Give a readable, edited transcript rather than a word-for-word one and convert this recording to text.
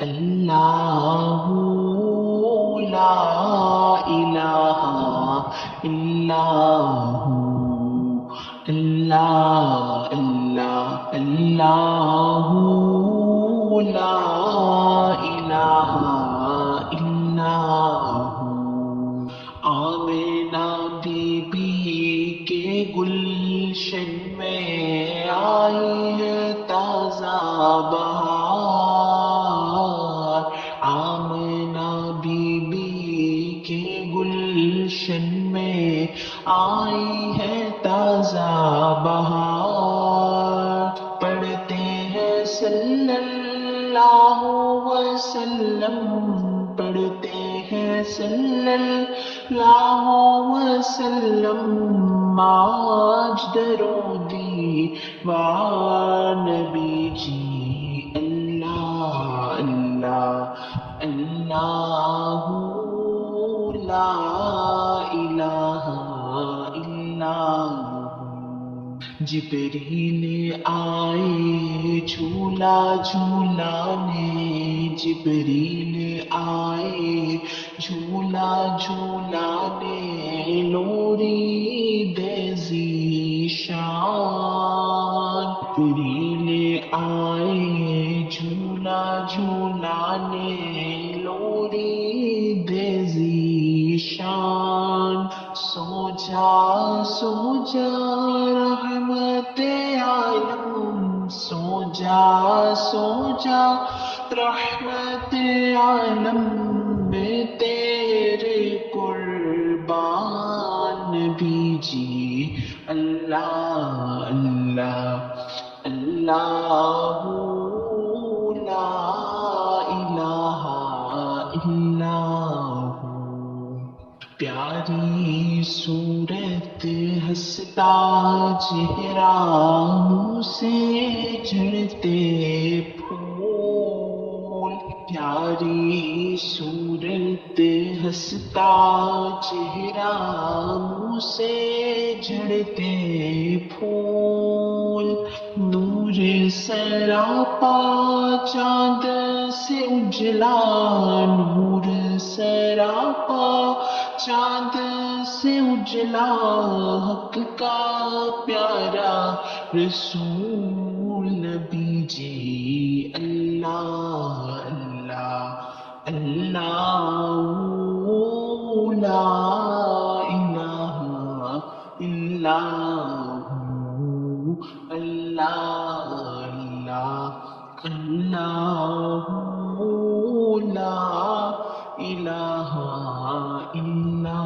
اللہ لا الہ الا ہو، اللہ اللہ اللہ لا الہ الا ہو۔ آمنہ بی بی کے گلشن میں آئی ہے تازہ بہار، آمنہ بی بی کے گلشن میں آئی ہے تازہ بہار، پڑھتے ہیں صلی اللہ وسلم، پڑھتے ہیں صلی اللہ وسلم، آج درودی وار نبی جی، اللہ اللہ اللہ لا الہ الا ہو۔ جبریل آئے جھولا جھولانے، جبریل آئے جھولا جھولانے، لوری دے ذیشان، جبریل آئے جھولا جھولانے، لوری دے ذیشان، سو جا رحمت عالم، سو جا رحمت عالم میں تیرے قربان نبی جی، اللہ اللہ اللہ لا الہ الا ہو۔ پیاری صورت ہنستا چہرہ، منہ سے جھڑتے پھول، پیاری صورت ہنستا چہرہ، منہ سے جھڑتے پھول، نور سراپا چاند سے اجلا، نور سراپا چاند سے اجلا، حق کا پیارا رسول نبی جی، اللہ اللہ اللہ لا الہ الا ہو، اللہ اللہ اللہ لا الہ الا